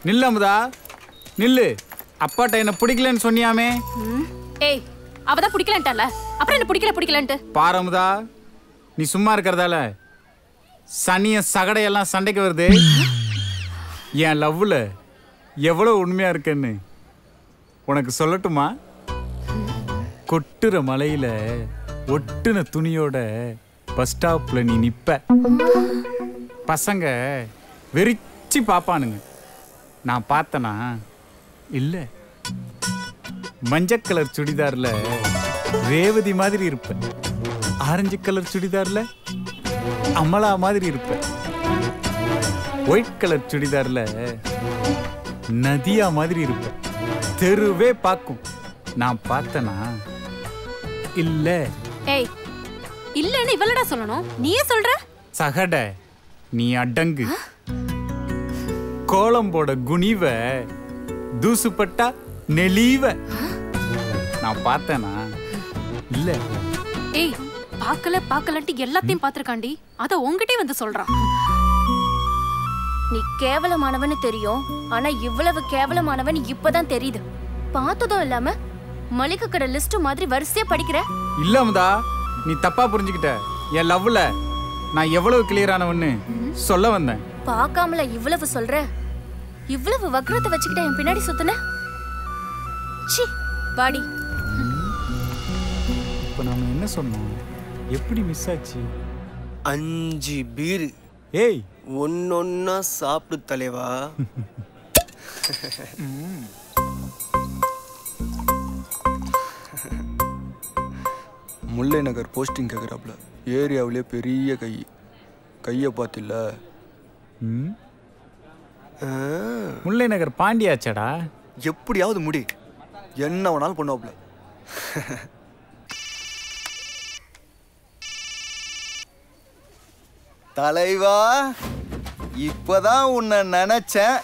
நில்லு அமுதா நில்லு. அப்பாட்ட என்ன பிடிக்கலன்னு சொன்னியாமே. ஏய் அவதான் பிடிக்கலன்ட்டால, அப்புறம் என்ன பிடிக்கலன்ட்டு பாரு அமுதா, நீ சும்மா இருக்கிறதால சனிய சகடையெல்லாம் சண்டைக்கு வருது. என் லவ்ல எவ்வளவு உண்மையா இருக்குன்னு உனக்கு சொல்லட்டுமா? கொட்டுற மலையில ஒட்டுன துணியோட பஸ் ஸ்டாப்ல நீ நிப்ப. பசங்க வெறிச்சி பாப்பானுங்க. நான் பார்த்தனா இல்ல, மஞ்சள் கலர் சுடிதார்ல ரேவதி மாதிரி இருப்ப, ஆரஞ்சு கலர் சுடிதார்ல அமலா மாதிரி இருப்ப, ஒயிட் கலர் சுடிதார்ல நதியா மாதிரி இருப்ப. தெருவே பார்க்கும். நான் பார்த்தனா இல்ல. ஏய் இல்லன்னு இவளடா சொல்லணும், நீயே சொல்ற. சகட நீ அடங்கு. கோலம்போட குனிவ தூசுப்பட்டா நெளிவ. நான் பார்த்தனா இல்ல. ஏய் பாக்கலன்ட்டு எல்லாத்தையும் பாத்திருக்காண்டி, அத உன்கிட்டே வந்து சொல்றான். நீ கேவலமானவன்னு தெரியும், ஆனா இவ்வளவு கேவலமானவன் இப்பதான் தெரியுது. பார்த்ததும் இல்லாம மளிகை கடை லிஸ்ட் மாதிரி வரிசையா படிக்கிற. இல்ல அமுதா, நீ தப்பா புரிஞ்சுக்கிட்ட. என் லவ்ல நான் எவ்வளவு கிளியரானவன்னு சொல்ல வந்தேன். பார்க்காமல இவ்வளவு சொல்ற? இவ்வளவு வக்ரத்தை வச்சுக்கிட்ட என் பின்னாடி சுத்துன? சி வாடி. இப்ப நாம என்ன சொன்னோம்? எப்படி மிஸ் ஆச்சு? 5 பீர். ஏய் ஒன்னொன்னா சாப்பிடு தலைவா. முல்லை நகர் போஸ்டிங் கேட்குறாப்புல. ஏரியாவிலே பெரிய கையை பார்த்தில்ல? முல்லை நகர் பாண்டியாச்சடா. எப்படியாவது முடி, என்ன வேணாலும் பண்ணுவாப்புல. தலைவா, இப்பதான் உன்னை நினைச்சேன்,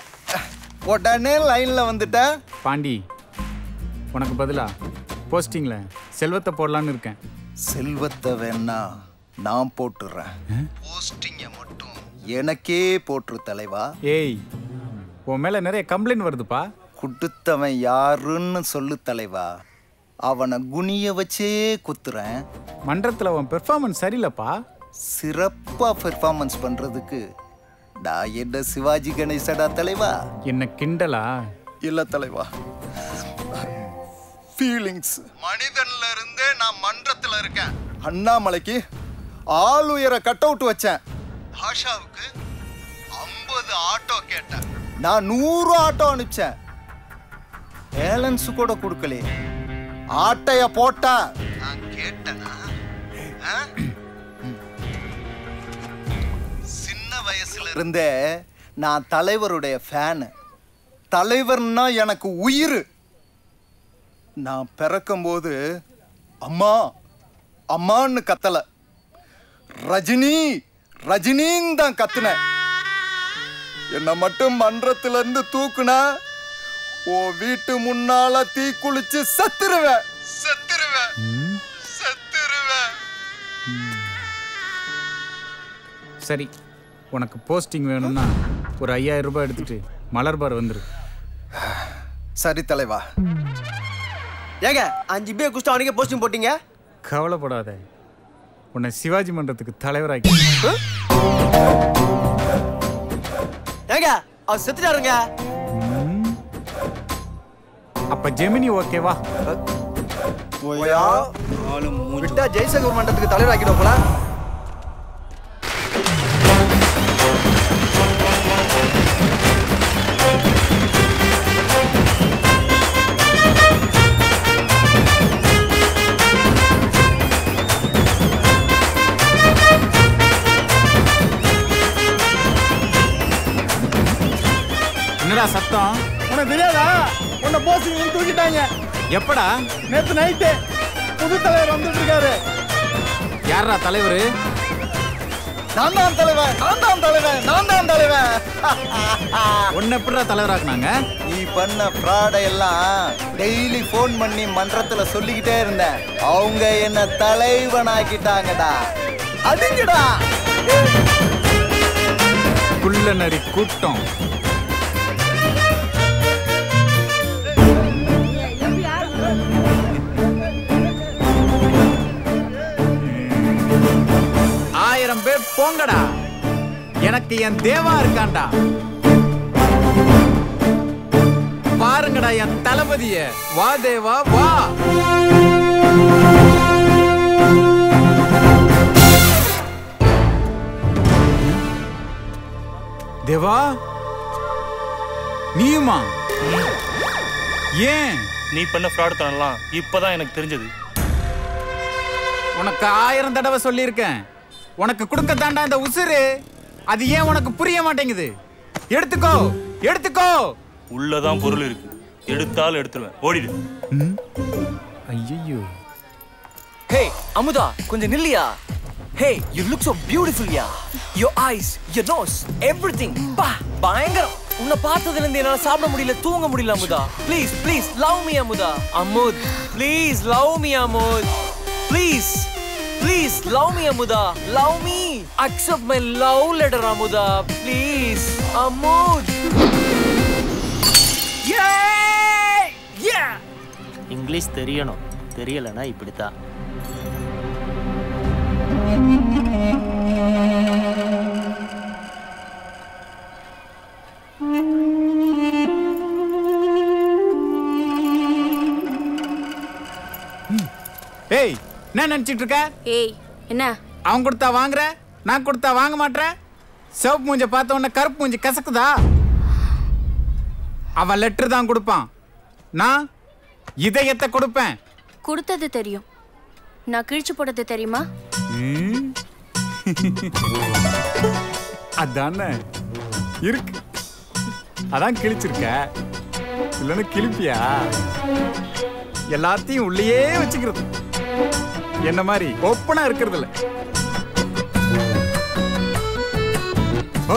உடனே லைன்ல வந்துட்ட. பாண்டி, உனக்கு பதிலா போஸ்டிங்ல செல்வத்தை போடலான்னு இருக்கேன். செல்வத்தை வேணா நான் போட்டுறேன், போஸ்டிங்க மட்டும் எனக்கே போட்டுரு தலைவா. ஏய், உன் மேல நிறைய கம்ப்ளைண்ட் வருதுப்பா. குடுத்தவன் யாருன்னு சொல்லு தலைவா, அவனை குனிய வச்சே குத்துறேன். மன்றத்துல உன் பெர்ஃபார்மன்ஸ் சரியில்லைப்பா. சிறப்பா பெர்ஃபார்மன்ஸ் பண்றதுக்கு நான் என்ன சிவாஜி கணேசடா தலைவா? என்ன கிண்டலா? இல்ல தலைவா, ஃபீலிங்ஸ். மனிதன்ல இருந்தே நான் மன்றத்துல இருக்கேன். அண்ணாமலைக்கு ஆள் உயர கட் அவுட் வச்சேன். ஆஷாவுக்கு 50 ஆட்டோ கேட்டேன். நான் 100 ஆட்டோ அனுப்பிச்சேன். பேலன்ஸ் கூட கொடுக்கலே. ஆட்டைய போட்டா நான் கேட்டனா? சின்ன வயசுல இருந்தே நான் தலைவருடைய ஃபேன். தலைவர்னா எனக்கு உயிர். நான் பிறக்கும்போது அம்மா அம்மான்னு கத்தல, ரஜினி ரஜினின்னு தான் கத்துன. என்னை மட்டும் மன்றத்துல இருந்து தூக்குனா ஓ வீட்டு முன்னால தீ குளிச்சு செத்துருவேன். சரி, உனக்கு போஸ்டிங் வேணும்னா ஒரு 5000 ரூபாய் எடுத்துட்டு மலர் பார் வந்துரு. சரி தலைவா. ஏங்க 5 பேர் குஸ்டா அவனுக்கே போஸ்டிங் போட்டீங்க? கவலைப்படாத, உன்னை சிவாஜி மன்றத்துக்கு தலைவராக்கி. ஏங்க அவர் செத்துட்டாருங்க. அப்ப ஜெமினி ஓகேவா? விட்டா ஜெய்சங்கர் மன்றத்துக்கு தலைவராக்கிடும் போல. என்னடா சத்தம்? உனக்கு தெரியாதா? உன்னை போஸ்டிங் தூக்கிட்டாங்க. எப்படா? நேத்து நைட்டு புது தலைவர் வந்துட்டு இருக்காரு. யாரா தலைவர்? நான் தான் தலைவன், நான் தான் தலைவன், நான் தான் தலைவன். உன்னை எப்படா தலைவராக்குனாங்க? நீ பண்ண ஃப்ராடை எல்லாம் டெய்லி ஃபோன் பண்ணி மன்றத்துல சொல்லிக்கிட்டே இருந்தேன். அவங்க என்ன தலைவனாக்கிட்டாங்கடா. அதுங்கடா குள்ள நரி கூட்டம். பேர் போங்கடா. எனக்கு என் தேவா இருக்கான்டா. பாருங்கடா என் தளபதிய. வா தேவா வா. தேவா நீயுமா? ஏன் நீ பண்ண ஃப்ராட் தனலாம் இப்பதான் எனக்கு தெரிஞ்சது. உனக்கு 1000 தடவை சொல்லியிருக்கேன், உனக்கு கொடுக்க தாண்டா இந்த உசுறு. அது ஏன் உனக்கு புரிய மாட்டேங்குது? எடுத்துக்கோ எடுத்துக்கோ. உள்ளதான் பொருள் இருக்கு, எடுத்தாலும் எடுத்துருவேன். ஓடிடு. ஐயோ. ஹே அமுதா, கொஞ்சம் நில்லியா. Hey, you look so beautiful, yeah. Your eyes, your nose, everything. பயங்கரம். உன்னை பார்த்ததுல இருந்து என்னால சாப்பிட முடியல, தூங்க முடியல Amutha. Please, please love me Amutha. Amuth, please love me Amuth. Please, please love me Amutha. Love me. Accept my love letter Amutha. Please, Amuth. Yeah! Yeah! English தெரியணும், தெரியலனா இப்படித்தான். ஏய், என்ன நினைச்சிட்டு இருக்க? ஏய், என்ன? அவன் கொடுத்தா வாங்குற, நான் கொடுத்தா வாங்க மாட்டேன். சிவப்பு மூஞ்ச பார்த்த உடனே கருப்பு மூஞ்சி கசக்குதா? அவன் லெட்டர் தான் கொடுப்பான், நான் இதயத்தை கொடுப்பேன். கொடுத்தது தெரியும், நான் கிழிச்சு போட்டது தெரியுமா? அதானே இருக்கு, அதான் கிழிச்சிருக்க. இல்லைன்னு கிழிப்பியா? எல்லாத்தையும் உள்ளேயே வச்சுக்கிறது. என்ன மாதிரி ஓப்பனா இருக்கிறது இல்ல.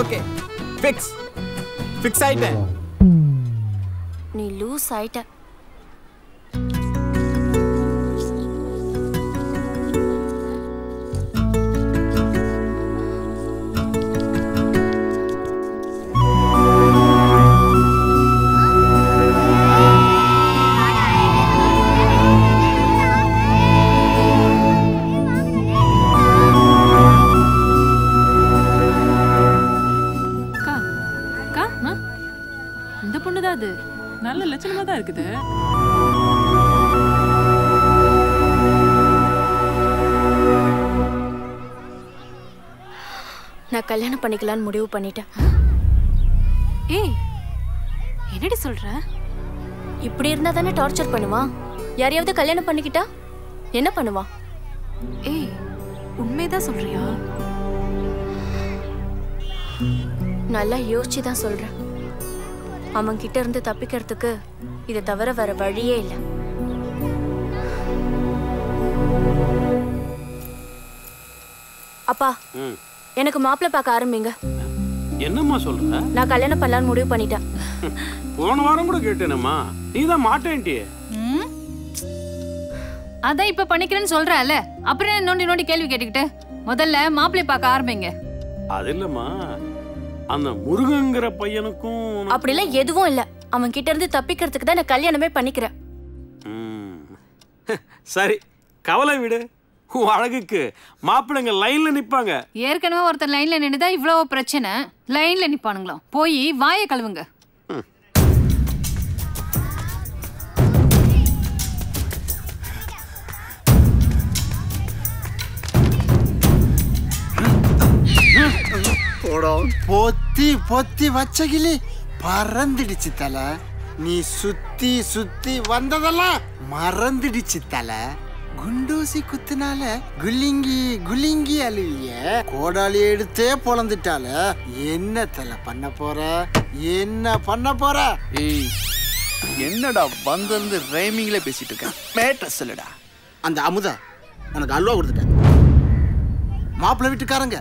ஓகே, ஃபிக்ஸ் ஆயிட்டேன். நீ லூஸ் ஆயிட்ட. நல்ல லட்சணமா தான் இருக்குது. நான் கல்யாணம் பண்ணிக்கலாம்னு முடிவு பண்ணிட்டேன். ஏய், என்னடி சொல்ற? இப்படி இருந்தா தானே டார்ச்சர் பண்ணுவான். யாரையாவது கல்யாணம் பண்ணிக்கிட்டா என்ன பண்ணுவான்? ஏய், உண்மைதான் சொல்றியா? நல்லா யோசிச்சு தான் சொல்றேன். அவன் கிட்ட இருந்து தப்பிக்கிறதுக்கு இதை தவிர வேற வழியே இல்லை. அப்பா, எனக்கு மாப்பிள்ளை பார்க்க ஆரம்பிங்க. என்னம்மா சொல்ற? நான் கல்யாணம் பண்ணலான்னு முடிவு பண்ணிட்டேன். போன வாரம் கூட கேட்டேனம்மா, நீ தான் மாட்டேன்ட்டியே. அதான் இப்ப பண்ணிக்கிறேன்னு சொல்றல, அப்புறம் நோண்டி நோண்டி கேள்வி கேட்டுக்கிட்டு முதல்ல மாப்பிள்ளை பார்க்க ஆரம்பிங்க. அது இல்லம்மா, அந்த முருகங்கிற பையனுக்கும் அப்படிலாம் எதுவும் இல்ல. அவன் கிட்ட இருந்து தப்பிக்கிறதுக்கு தான் நான் கல்யாணமே பண்ணிக்கிறேன். சரி, கவலை விடு. உன் அழகுக்கு மாப்பிள்ளைங்க லைன்ல நிப்பாங்க. ஏற்கனவே ஒருத்தர் லைன்ல நின்னுதா இவ்வளவு பிரச்சனை. லைன்ல நிப்பானுங்களாம். போய் வாயை கழுவுங்க. பொத்தி பொத்தி வச்ச கிளி பறந்துடுச்சு தலை. நீ சுத்தி சுத்தி வந்ததெல்லாம் மறந்துடுச்சு தலை. குண்டூசி குத்துனால குலிங்கி குலிங்கி அழுவிய கோடாலி எடுத்தே பொழந்துட்டால. என்ன தலை பண்ண போற? என்ன பண்ண போற? ஏய், என்னடா வந்திருந்து ரைமிங்ல பேசிட்டு இருக்க? மேட்டர் சொல்லுடா. அந்த அமுதா உனக்கு அல்வா கொடுத்துட்டேன். மாப்பிள்ளை வீட்டுக்காரங்க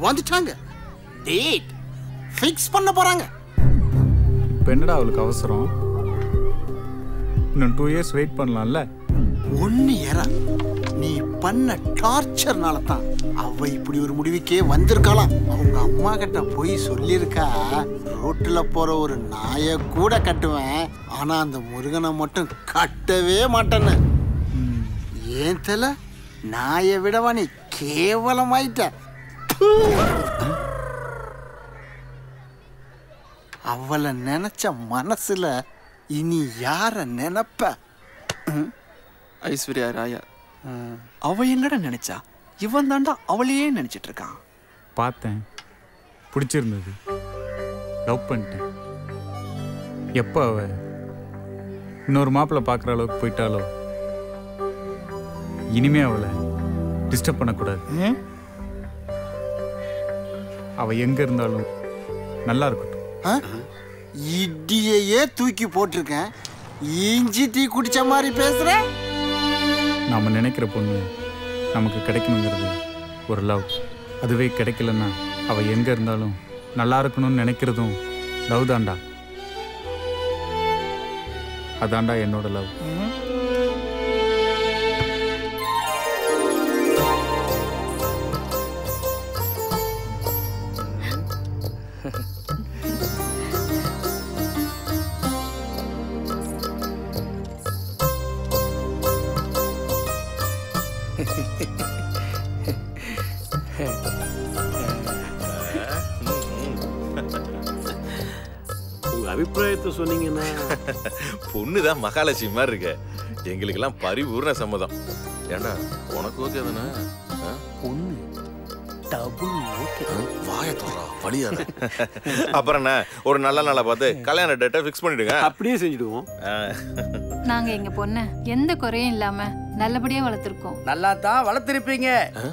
வந்துட்டாங்க. டேட் ஃபிக்ஸ் பண்ண போறாங்க. இப்போ என்னடா அவளுக்கு அவசரம்? இன்னும் 2 years வெயிட் பண்ணலாம்ல. 1 year நீ பண்ண டார்ச்சர்னால தான் அவ இப்படி ஒரு முடிவுக்கே வந்திருக்கலாம். அவங்க அம்மா கிட்ட போய் சொல்லியிருக்கா, ரோட்டுல போற ஒரு நாயை கூட கட்டுவேன், ஆனா அந்த முருகனை மட்டும் கட்டவே மாட்டேன்னு. ஏன் தல நாயை விடவா நீ கேவலமாயிட்ட? அவளை நினைச்ச மனசுல இனி யார நினைப்ப? ஐஸ்வர்யா ராயா அவ எங்கடா நினைச்சா? இவன் தாண்டா அவளையே நினைச்சிட்டு இருக்கான். பார்த்தேன், பிடிச்சிருந்தது, லவ் பண்ணிட்டேன். எப்போ அவ இன்னொரு மாப்பிள்ளை பார்க்குற அளவுக்கு போயிட்டாலோ இனிமே அவளை டிஸ்டர்ப் பண்ணக்கூடாது. அவ எங்க இருந்தாலும் நல்லா இருக்கட்டும். இடியையே தூக்கி போட்டிருக்கேன், இஞ்சி டீ குடிச்ச மாதிரி பேசுற. நாம நினைக்கிற பொண்ணு நமக்கு கிடைக்கணுங்கிறது ஒரு லவ். அதுவே கிடைக்கலன்னா அவ எங்க இருந்தாலும் நல்லா இருக்கணும்னு நினைக்கிறதும் லவ் தாண்டா. அதாண்டா என்னோட லவ். அபிப்பிராயத்தை சொன்னீங்கன்னா பொண்ணுதான் மகாலட்சுமி மாதிரி இருக்க. எங்களுக்கெல்லாம் பரிபூர்ண சம்மதம். ஏண்டா உனக்கு ஓகே தானே? பொண்ணு டபுள் ஓகே. வாய தோறா வழியாத. அப்புறம் என்ன, ஒரு நல்ல நாளை பார்த்து கல்யாண டேட்டை ஃபிக்ஸ் பண்ணிடுங்க. அப்படியே செஞ்சுடுவோம். நாங்க எங்க பொண்ண எந்த குறையும் இல்லாம நல்லபடியா வளர்த்திருக்கோம். நல்லா தான் வளர்த்திருப்பீங்க,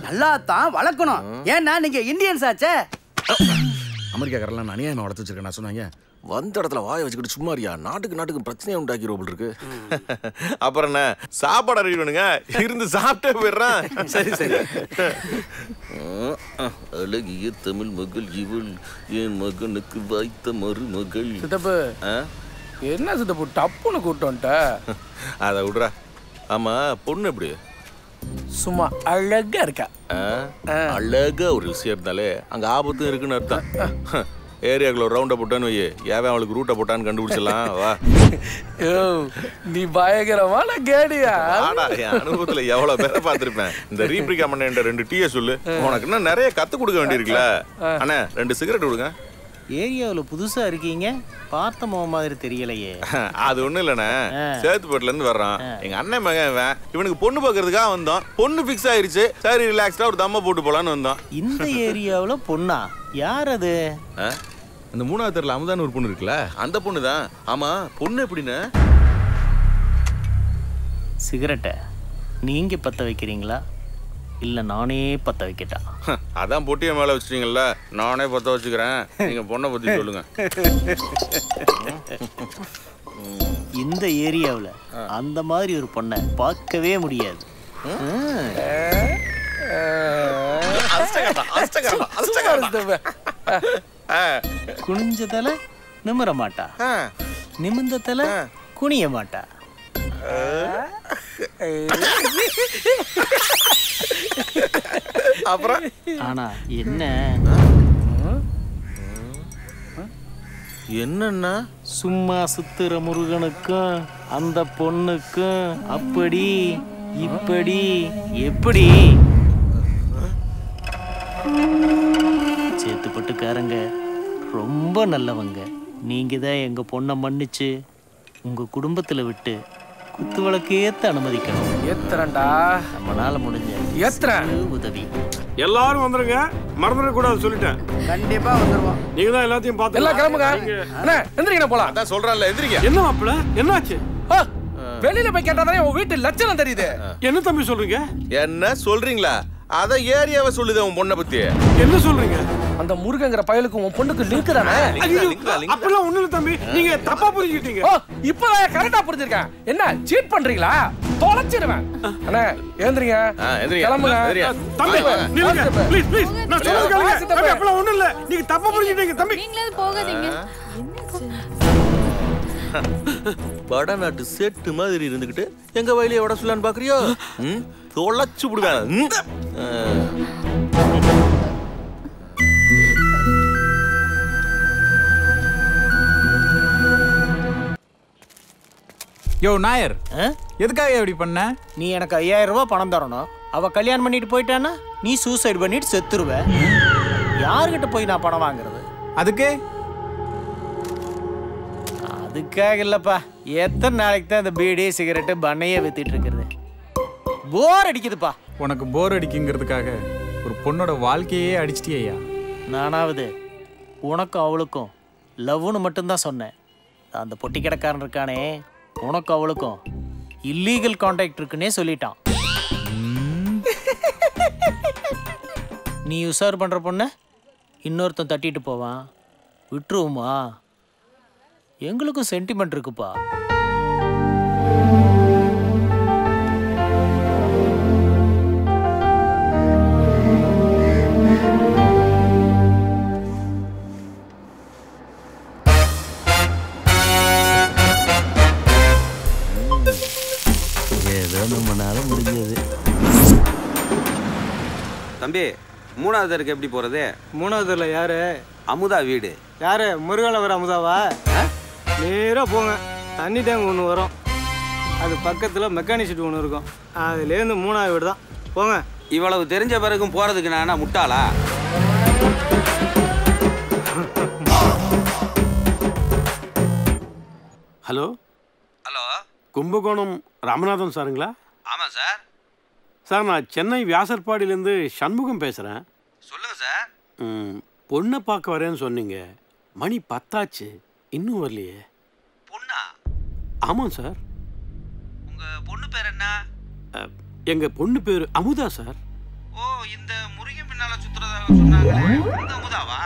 நல்லா தான் வளர்க்கணும். ஏன்னா நீங்க இந்தியன்ஸ் ஆச்சே. அமெரிக்காக்காரெல்லாம் அநியாயமா வளர்த்து வச்சிருக்கேன் நான் சொன்னாங்க. வந்த இடத்துல வாயை வச்சுக்கிட்டு சும்மாரியா நாட்டுக்கு பிரச்சனையை உண்டாக்கிடுவோம் இருக்கு. அப்புறம் என்ன, சாப்பாடு அறிவிக்கணுங்க, இருந்து சாப்பிட்டே போயிடுறான். சரி சரி. அழகிய தமிழ் மகள் இவள், என் மகனுக்கு வாய்த்த மருமகள். சித்தப்பு என்ன சித்தப்பு டப்புன்னு கூட்டோன்ட்ட? அதை விடுறா. ஆமா, பொண்ணு எப்படி? சும்மா அழகா இருக்கா. அழகா ஒரு விஷயம் இருந்தாலே அங்க ஆபத்தும் இருக்குன்னு அர்த்தம். ஏரியாக்குள்ள ஒரு ரவுண்டை போட்டான்னு வை, ஏன் அவளுக்கு ரூட்டை போட்டான்னு கண்டுபிடிச்சிடலாம். வா. நீ பயங்கரமான கேடியா. என் அனுபவத்துல எவ்வளவு பேரை பார்த்திருப்பேன். இந்த ரீப்ரிகா பண்ண 2 டீயை சொல்லு, உனக்கு இன்னும் நிறைய கத்து கொடுக்க வேண்டியிருக்குல்ல. அண்ணா 2 சிகரெட் கொடுங்க. ஏரியாவில் புதுசா இருக்கீங்க, பார்த்த முகம் மாதிரி தெரியலையே. அது ஒண்ணும் இல்லண்ணே, சேத்துப்பேட்டில இருந்து வர்றான். எங்க அண்ணன் மகன், இவனுக்கு பொண்ணு பாக்குறதுக்காக வந்தோம். பொண்ணு பிக்ஸ் ஆயிருச்சு, சரி ரிலாக்ஸ்டா ஒரு தம்ம போட்டு போலான்னு வந்தோம். இந்த ஏரியாவுல பொண்ணா? யார் அது? அந்த 3வது தெருல அமுதான்னு ஒரு பொண்ணு இருக்குல்ல, அந்த பொண்ணு தான். ஆமா, பொண்ணு எப்படின்னு? சிகரெட்டை நீங்க பத்த வைக்கிறீங்களா இல்ல நானே பத்த வைக்கட்டா? அதான் பொட்டியை மேல வச்சிட்டீங்கல்ல, நானே பத்த வச்சுக்கிறேன். நீங்க பொண்ணை பத்தி சொல்லுங்க. இந்த ஏரியாவுல அந்த மாதிரி ஒரு பொண்ணை பார்க்கவே முடியாது. குனிஞ்சதால நிமிர மாட்டா, நிமிந்ததால குனிய மாட்டா. அப்புறம் ஆனா என்ன என்னன்னா, சும்மா சுத்துற முருகனுக்கும் அந்த பொண்ணுக்கும் அப்படி இப்படி எப்படி? சேத்துப்பட்டுக்காரங்க ரொம்ப நல்லவங்க. நீங்க தான் எங்க பொண்ணை மன்னிச்சு உங்க குடும்பத்துல விட்டு குத்து விளக்கு ஏத்த அனுமதிக்கணும். ஏத்துறேன்டா, நம்மளால முடிஞ்ச ஏத்துறேன் உதவி. எல்லாரும் வந்துருங்க, மறந்துட கூடாது சொல்லிட்டேன். கண்டிப்பா வந்துருவோம். நீங்க தான் எல்லாத்தையும் பார்த்து எல்லாம் கிளம்புங்க. அண்ணா எந்திரிங்க போலாம். அதான் சொல்றேன்ல, எந்திரிங்க. என்ன மாப்பிள்ள, என்னாச்சு? வெளியில போய் கேட்டாதானே உன் வீட்டு லட்சணம் தெரியுது. என்ன தம்பி சொல்றீங்க? என்ன சொல்றீங்களா? அத ஏரியாவை சொல்லுது உன் பொண்ணை பத்தி. என்ன சொல்றீங்க? அந்த முருகங்கிற பயலுக்கு உன் பொண்ணுக்கு லிங்க் தானே? அப்பெல்லாம் ஒண்ணு இல்ல தம்பி, நீங்க தப்பா புரிஞ்சுக்கிட்டீங்க. இப்பதான் கரெக்டா புரிஞ்சிருக்கேன். என்ன சீட் பண்றீங்களா? தொலைச்சிடுவேன். அண்ணா எழுந்திரிங்க, கிளம்புங்க. தம்பி நில்லுங்க ப்ளீஸ் ப்ளீஸ், நான் சொல்றது கேளுங்க. தம்பி அப்பெல்லாம் ஒண்ணு இல்ல, நீங்க தப்பா புரிஞ்சுக்கிட்டீங்க தம்பி. நீங்களே போகாதீங்க. வடநாட்டு செட்டு மாதிரி இருந்துகிட்டு எங்க வயலையே வட சொல்லான்னு பாக்குறியோ? தொலைச்சு விடுவேன். யோ நாயர், எதுக்காக இப்படி பண்ண? நீ எனக்கு 5000 ரூபாய் பணம் தரணும். அவ கல்யாணம் பண்ணிட்டு போயிட்டானா நீ சூசைட் பண்ணிட்டு செத்துருவ. யார்கிட்ட போய் நான் பணம் வாங்குறது? அதுக்காக இல்லப்பா. எத்தனை நாளைக்கு தான் இந்த பீடி சிகரெட்டு பண்ணையே வித்திட்டு இருக்கிறது? போர் அடிக்குதுப்பா. உனக்கு போர் அடிக்குங்கிறதுக்காக ஒரு பொண்ணோட வாழ்க்கையே அடிச்சிட்டியா? நானாவது உனக்கும் அவளுக்கும் லவ்னு மட்டும்தான் சொன்னேன். அந்த பொட்டி கடைக்காரன் இருக்கானே, உனக்கும் அவளுக்கும் இல்லீகல் கான்டாக்ட் இருக்குன்னே சொல்லிட்டான். நீ உசார் பண்ற பொண்ண இன்னொருத்தன் தட்டிட்டு போவான், விட்டுருவோமா? எங்களுக்கும் சென்டிமெண்ட் இருக்குப்பா. ஏதோ நம்மனால முடிஞ்சது. தம்பி, மூணாவது தெருக்கு எப்படி போறது? மூணாவது தெருல யாரு? அமுதா வீடு. யாரு? முருகானவர் அமுதாவா? நேராக போங்க, தண்ணி டேங்க் ஒன்று வரும், அது பக்கத்தில் மெக்கானிக் ஷெட் ஒன்று இருக்கும், அதுலேருந்து மூணாவது வீடு தான். போங்க. இவ்வளவு தெரிஞ்ச பிறகும் போறதுக்கு நானா முட்டாளா? ஹலோ ஹலோ, கும்பகோணம் ராமநாதன் சாருங்களா? ஆமாம் சார். சார், நான் சென்னை வியாசர்பாடியிலேருந்து சண்முகம் பேசுகிறேன். சொல்லுங்க சார். பொண்ணை பார்க்க வரேன்னு சொன்னீங்க, மணி 10 ஆச்சு, இன்னும் வரலையே. பொண்ணா? ஆமாம் சார். உங்க பொண்ணு பேர் என்ன? எங்கள் பொண்ணு பேர் அமுதா சார். ஓ, இந்த முருகன் பின்னால சுத்துறதாக சொன்னாங்க, இந்த அமுதாவா?